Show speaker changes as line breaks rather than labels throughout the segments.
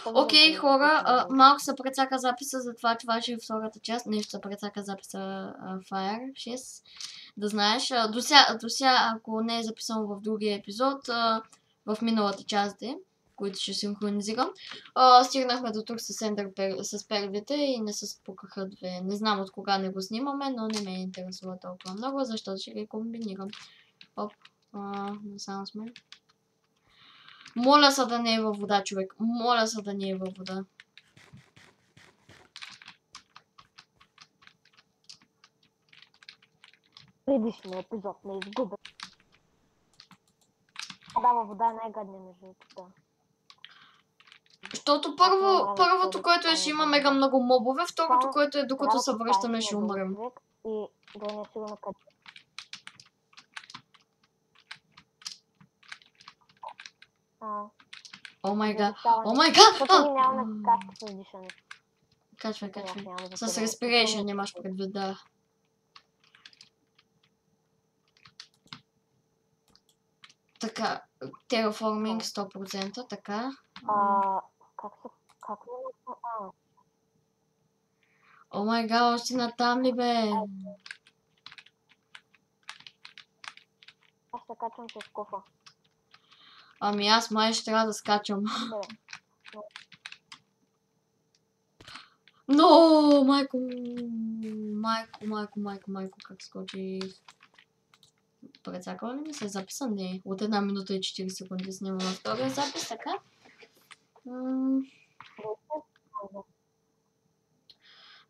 Окей, хора, малко се прецака записа, затова това ще е втората част. Нещо се прецака записа Fire 6. Да знаеш, до сега, ако не е записано в другия епизод, в миналата част, които ще синхронизирам, стигнахме до тук с первите и не се спукаха две. Не знам от кога не го снимаме, но не ме интересува толкова много, защото ще ги комбинирам. Оп, насам сме. Моля се да не е във вода, човек. Моля се да не е във вода.
Предишния епизод не изгубя. Да, във вода е най-гадния между другото.
Защото първото, което е, ще има мега много мобове, второто, което е докато се връщаме, ще умрем.
И да не е сигурно къде.
О май гад! О май гад!
Защото ние нямаме качка с дишане.
Качвай. С respiration нямаш предвид, да. Така, terraforming 100%, така.
Как не
О май гад, още натам ли бе?
Аз се качвам с кофа.
Ами аз май ще трябва да скачам. Но, майко, как скочи. Прецакала ли ми се записа? Не. От 1 минута и 40 секунди снимам на втория запис, така.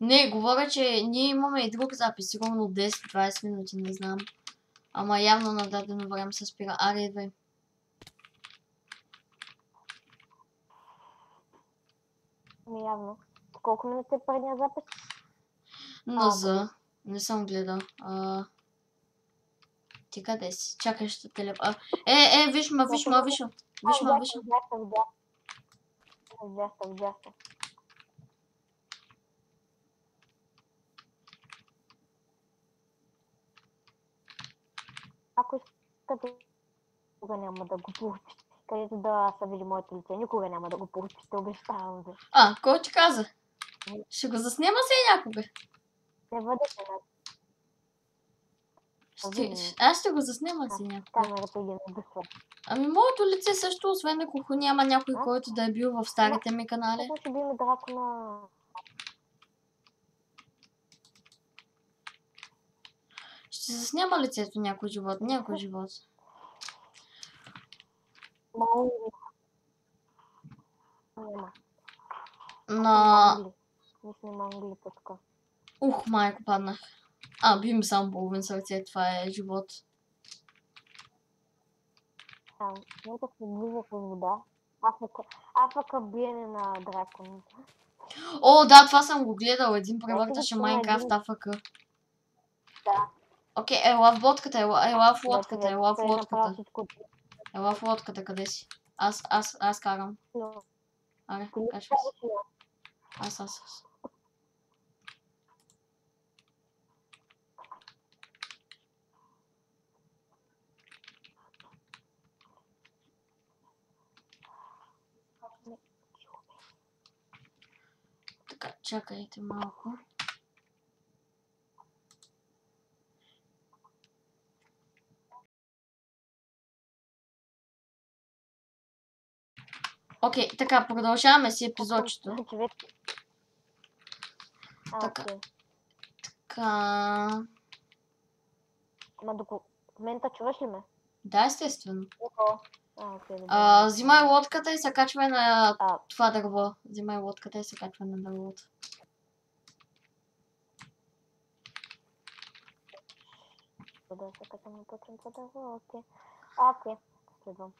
Не, говоря, че ние имаме и друг запис, сигурно 10-20 минути, не знам. Ама явно на дадено време се спира. Аре, идвай.
Явно. Колко минути е предния запис?
Наза. Не съм гледал. Ти къде си? Чакай, ще телепа. Виж ма.
Видях. Ако искате, никога няма да го получите. Където да са види моето лице, никога няма да го получите, обещавам ви.
Кой ти каза? Ще го заснема се някога.
Не бъдете на...
Аз ще го заснема си някога.
Камерата ги надъхва.
Ами моето лице също, освен ако няма някой, който да е бил в старите ми канали.
Какво ще биме дракона?
Ще заснема лицето някой живот.
Няма. Мисля, англите така.
Майко, паднах. Би ми само половин сърце, това е живот.
Нека се влиза в вода. Афака биене на драконите.
Да, това съм го гледал. Един превърташе Майнкрафт Афака.
Да.
Окей, ела в лодката, ела в лодката, къде си? Аз карам. Аре, качва си. Аз. Така, чакайте малко. Окей, така, продължаваме си епизодчето. Така.
Ама в момента чуваш ли ме?
Да, естествено.
Okay,
взимай лодката и се качвай на това дърво. Дървото.
Да се качвам на точно това дърво, окей. Следвам.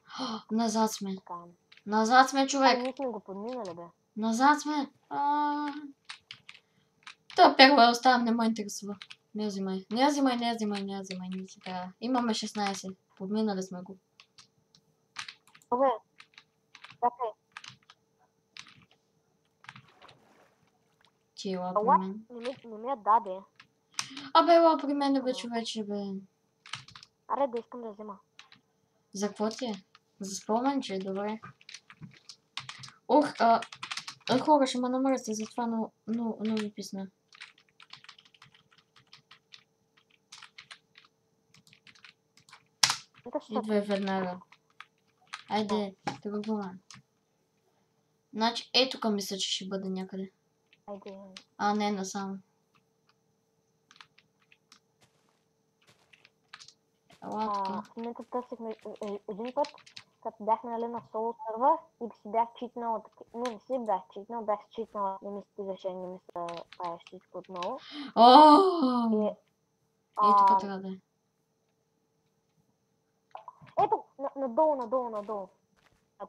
Назад сме, човек.
Ние сме го подминали, бе.
Назад сме. Това първо оставам, не ме интересува. Не я взимай. Имаме 16. Подминали сме го.
Добре. Чакай.
Ти ела при мен.
Не ми я даде.
Ела при мен, бе, човече, бе.
Аре, да искам да взема.
За какво ти е? За спомен, че е добре. Ох, хора ще ме намръсти, затова но ми писна. Идвай веднага. Айде, тръгваме. Значи, ето към мисля, че ще бъде някъде.
Айде.
А, не, насам. Ела тук.
В момента търсихме един път, като бяхме нали на соло сървър и си бях читнала, не си бях читнал, бях читнала, не ми стигаше, не ми се правиш всичко отново.
Ооо! Ето тук трябва да е.
Ето, надолу.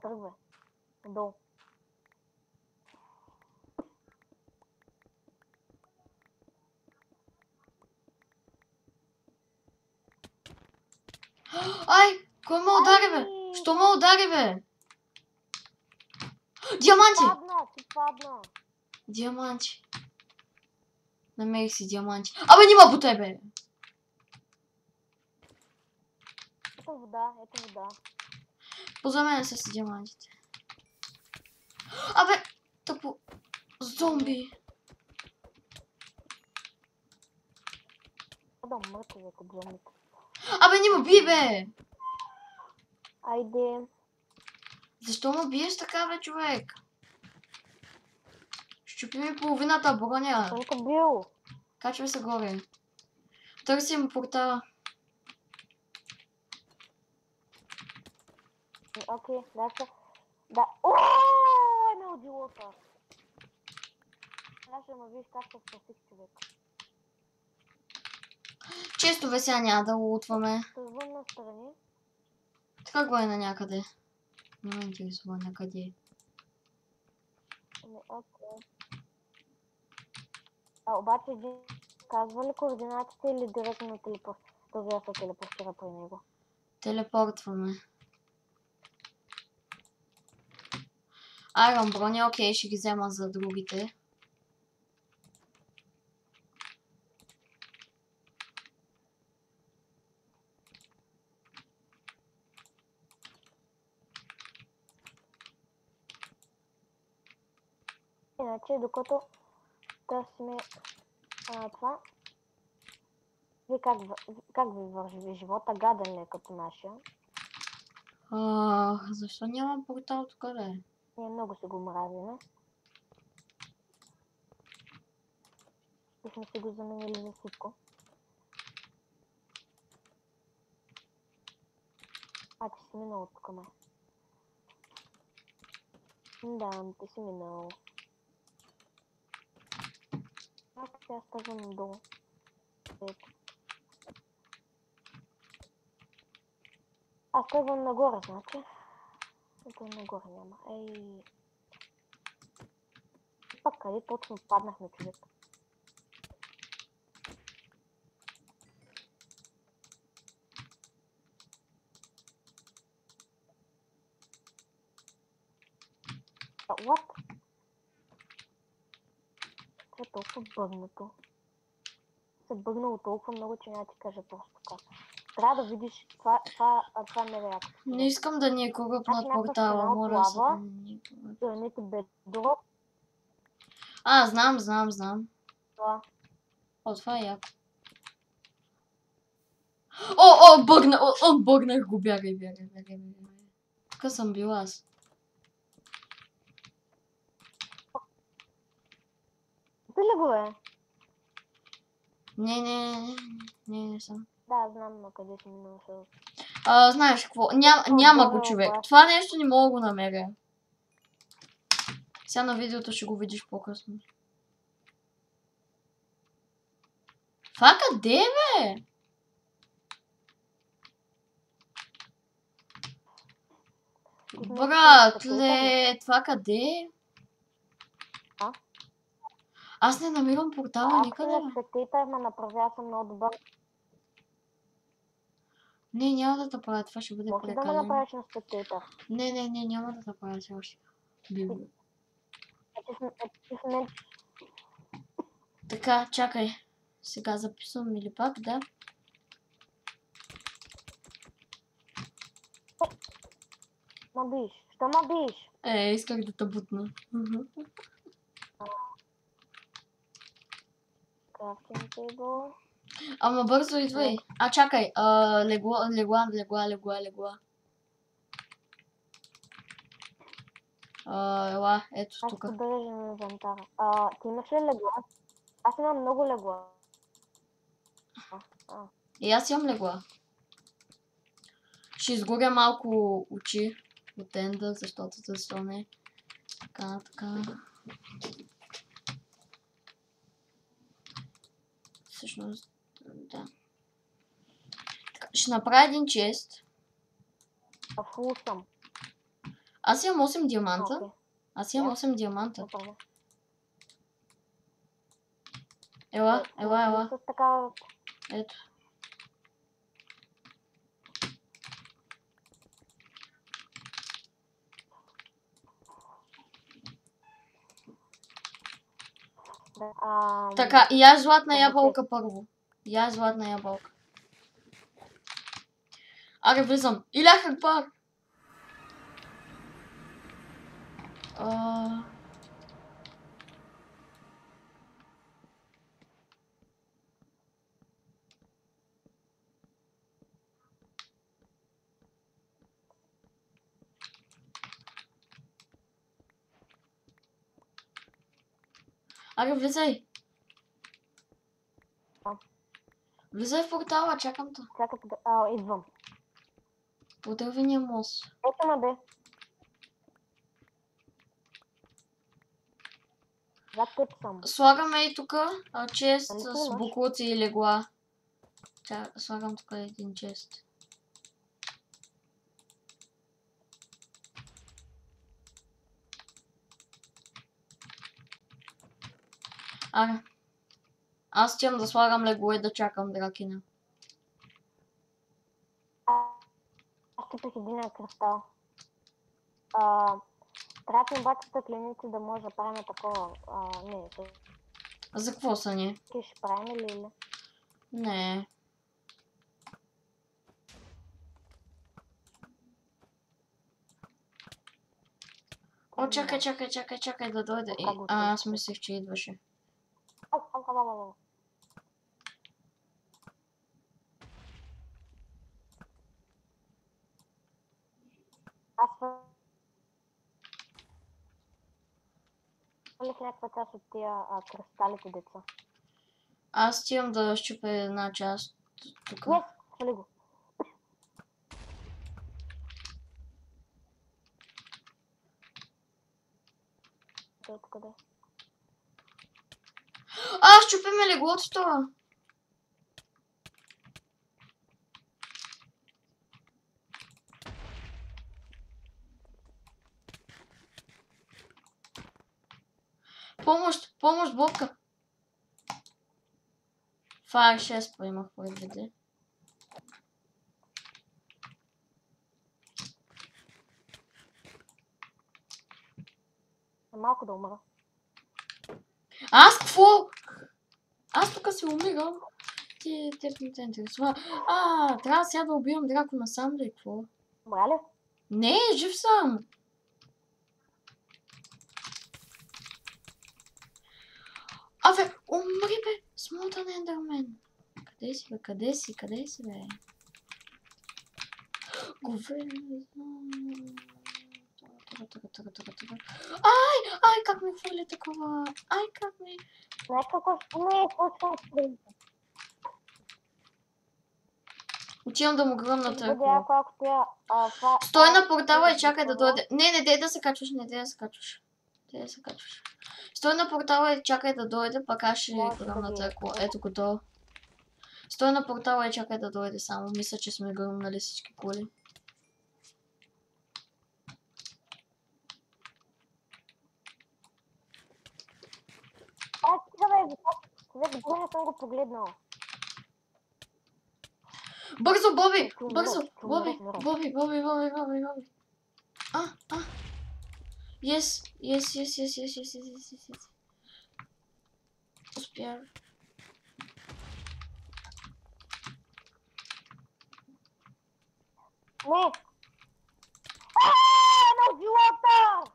Тръгвай. Надолу.
Ай! Кой ме удари, бе? Що ме удари, бе? Диаманти!
Ти падна.
Диаманти. Намерих си диаманти. Абе, нима по тебе!
Ето вода.
Поза мен са си диамантите. Абе, тъпо. Зомби.
Да мъртви, ако зомбите.
Абе, нима би, бе!
Айде.
Защо ме биеш така, бе, човек? Щупи ми половината броня.
Съм те бил.
Качвай се горе. Търсим портала.
Окей, да. Ооо, ме удилота. Ще ме виж как се спасих, човек.
Често сега няма да лутваме.
Вън настрани.
Така го е на някъде. Не ме интересува някъде.
Окей. Обаче един казва ли координатите или директно на телепортира се телепортира при него?
Телепортваме. Айрон броня, окей, ще ги взема за другите.
Иначе, докато търсиме това, ви как ви върви живота? Гаден ли е като нашия?
Защо няма портал тук, бе?
Ние много се го мразиме. Бихме си го заменили за всичко. Ти си минал тук, май. Да, ти си минал. Сега стъгвам надолу. Ето. Аз стъгвам нагоре, значи. Ето нагоре няма. Ей. Пак къде точно паднахме, човек? What? Това е толкова бъгнато. Се бъгнало толкова много, че няма ти кажа просто така. Трябва да видиш това не реакция.
Не искам да ни е коръпнат портала, моля се да ни е коръпнат.
Не ти бедро.
Знам.
Това.
Това е яко. Бъгнах го, бягай. Тук съм била аз.
Ти ли го е?
Не съм.
Да, знам на къде си минал се.
Знаеш какво? Няма го, човек. Това нещо не мога да го намеря. Сега на видеото ще го видиш по-късно. Това къде, бе? Братле, това къде? Аз не намирам портала никъде.
Аз на спектейтър ме направя, съм много добър.
Не, няма да те правя, това ще бъде
прекалено. Може да ме направиш на спектейтър?
Не, няма да те правя все още. Така, чакай. Сега записвам или пак, да?
Ма биш, Защо ме биеш?
Исках да те бутна.
Крафтинг тейбъл.
Ама бързо идвай. Чакай. Легла. Ела, ето
Аз
тук.
ще бележа на инвентара. Ти имаш ли легла? Аз имам много легла.
И аз имам легла. Ще изгоря малко очи от енда, защото защо не. Така. Всъщност, да. Така, ще направя един чест.
Фул съм.
Аз имам 8 диаманта.
Окей.
Аз имам 8 диаманта.
Супер.
Ела.
С така...
Ето. Така, и аз златна ябълка първо. Аре, влизам. Илях Акбар! Аре, влизай. Влизай в портала, чакам те.
Чакайте да... идвам.
По дървения мост.
Ето ме бе. За теб съм.
Слагаме и тук чест
Ами ти
с
имаш.
буклуци и легла. Слагам тук един чест. Аре. Аз ще да слагам легло и да чакам дракина.
Аз ще присъединя кристал. Трябва да обаче стъкленици да може да правим такова. Не,
За какво са ни?
ти ще правим или?
Не. О, чакай да дойде. Аз мислех, че идваше.
Аз свалих някаква част от тия кристалите, деца.
Аз стигам да щупя една част тук.
Yes, свали го. Къде?
Щупиме леглото това. Помощ, Бобка. Фаер 6 поимах преди.
Малко да умра.
Аз какво? Аз тук си умирам. Теб не те интересува. Трябва сега да убивам драко насам ли? Какво?
Умря ли?
Не, жив съм. Умри бе! Смутан ендермен. Къде си, бе? Ай, как ми хвърли такова? Как ми... Отивам да му гръмна търкова. Стой на портала и чакай да дойде. Не дей да се качваш. Стой на портала и чакай да дойде, пък аз ще гръмна търкова. Ето готово. Стой на портала и чакай да дойде само. Мисля, че сме гръмнали всички коли.
Не съм го погледнал.
Бързо, Боби! Боби! Yes. Успях.
Не! Water!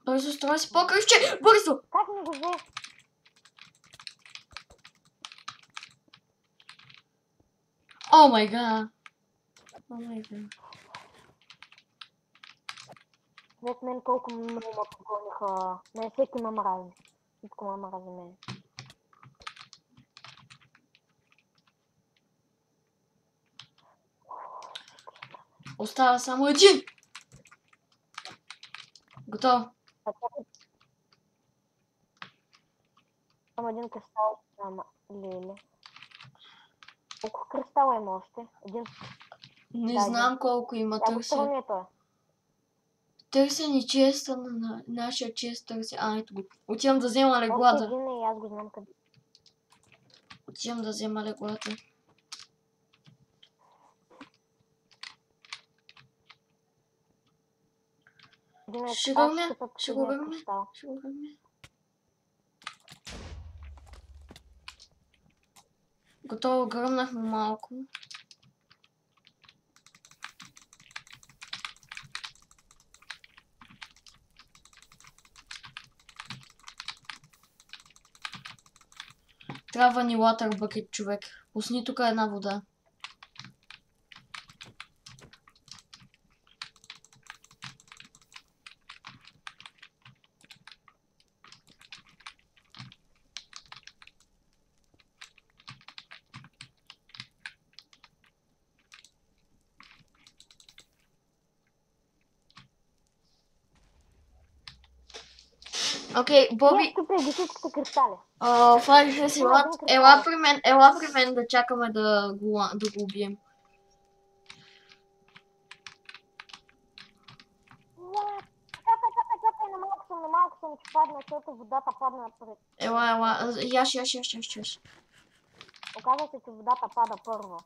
Бързо, строй си по-кръвче! Бързо!
Как ми го взе?
О май гад! О май гад!
След мен колко много ме погониха. Не, всеки ме мрази. Всичко ме мрази мен.
Остава само един! Готово.
Само един кристал няма. Леле. Колко кристала има още? Един.
Не
Да,
знам колко има,
Тя го
търся.
струва той.
Търся ни честа на нашия чест търся. Ето го. Отивам да взема
Още
леглата.
един и аз го знам къде.
Отивам да взема леглата.
Един е
Ще го
аз
гърмя,
щупя
ще го
последния
гърмя,
кристал.
ще го гърмя. Готово, гръмнахме малко. Трябва ни water bucket, човек. Пусни тук една вода. Окей, Боби.
Щупя ги всичките кристали.
Фариш си, ела при мен да чакаме да го убием.
Чакай, на малко съм, че падна, защото водата падна пред.
Ела, яш.
Оказва се, че водата пада първо.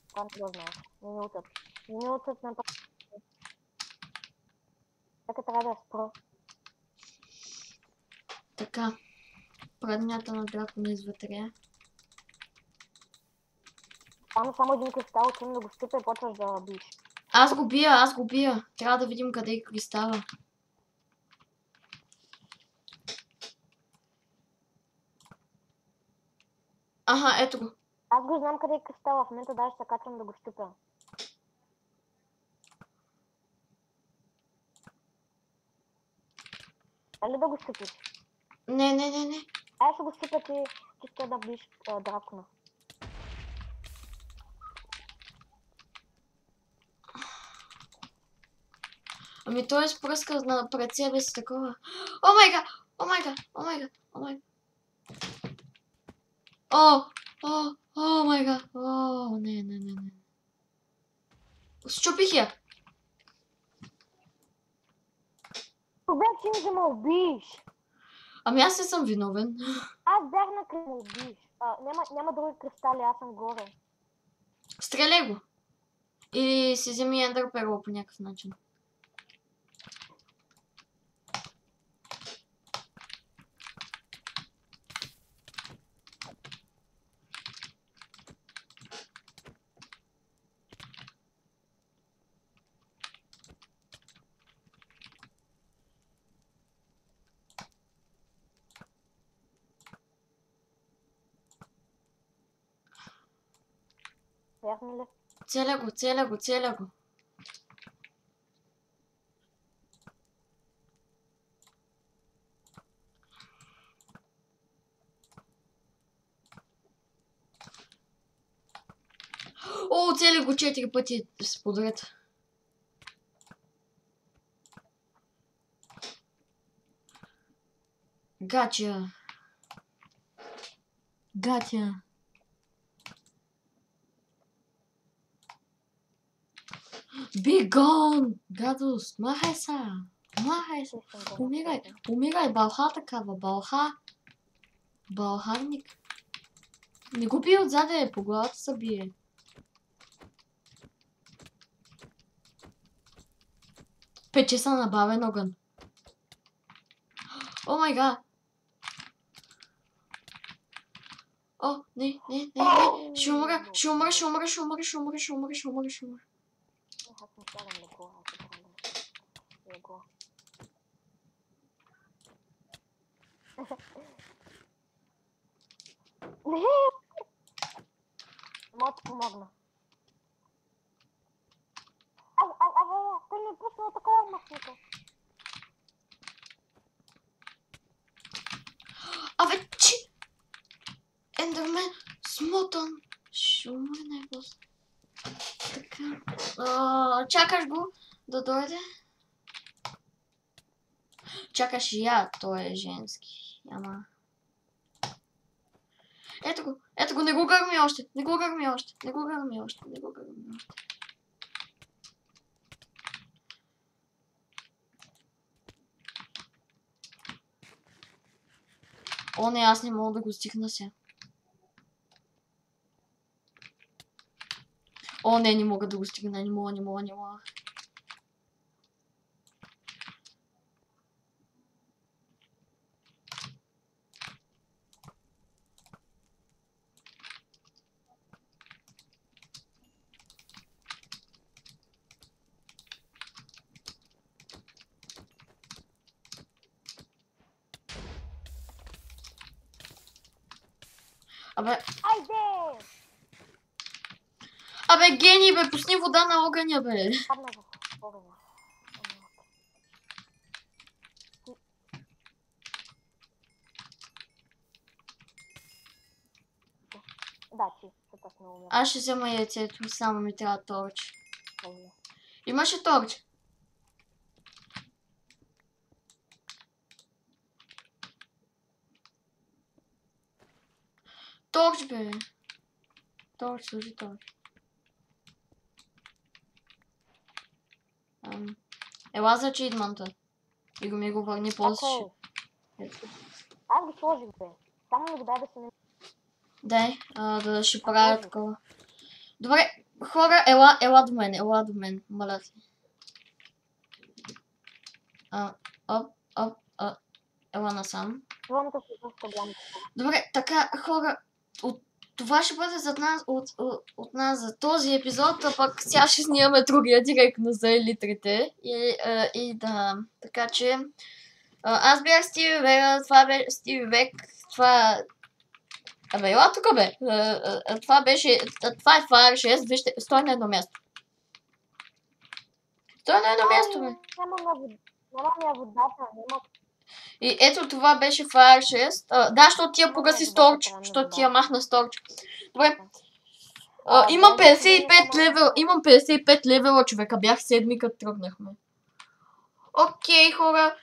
Това не го знаеш. Не ни учат на това. Така трябва да спра.
Така. Преднята на дракона изветря.
Само един кристал, отивам да го щупя и почваш да биш.
Аз го бия. Трябва да видим къде е кристала. Аха, ето го.
Аз го знам къде е кристала, в момента даже се качвам да го щупя. Дали да го щупиш?
Не.
Ай ще го щупя, че ще да биш дракона.
Ами той е спръскал пред себе си такова. О май гад! О май гад! О май гад! О май гад! О, не. Щупих я!
Обаче не да ме убиеш.
Ами аз не съм виновен.
Аз бях на край ме убиеш. Няма други кристали, аз съм горе.
Стреляй го! Или си вземи ендър перла по някакъв начин.
Вярно ли?
Целя го. О, целя го 4 пъти подред. Гача. Be gone! Гадост, махай са! Умирай, балха такава, балха. Балхарник. Не го бие отзаде, по главата се бие. Пече са на бавен огън. О май гад! О, не. Ще умра.
Аз не слагам леко, аз се правя леко. Не! Мога ти помогна. Той ми е пуснал такова махника.
Абе, чи! Ендермен, смотан. Ще умре най-после. Така. Чакаш го да дойде. Чакаш и я, той е женски. Ама... Ето го, не го гърми още. О, не, аз не мога да го стигна сега. О, не мога да го стигна, не мога. Абе, гений, бе, пусни вода на огъня, бе.
Падна в огъня. Да, чисто не умира.
Аз ще взема яйцето, само ми трябва торч. Имаше торч? Торч, бе. Служи торч. Ела за чидманта. И го ми го върни после.
Аз ги сложих, бе. Само ми го дай да се не...
Дай, да ще правя такова. Добре, хора, ела до мен, моля ти. Ела насам. Добре, така, хора, това ще бъде от нас за този епизод, а пък сега ще снимаме другия директно за елитрите. И да, така че... Аз бях Стиви Вега, това беше Стиви Век, това... Абе, ела тук, бе. Това беше... Това е Fire 6, вижте, стой на едно място. Стой на едно място, бе.
Няма водата, няма...
И ето това беше Fire 6. Да, защото ти я погаси с торч, защото ти я махна с торч. Добре. Имам 55 левела, имам 55 левела, човека. Бях 7 като тръгнахме. Окей, хора.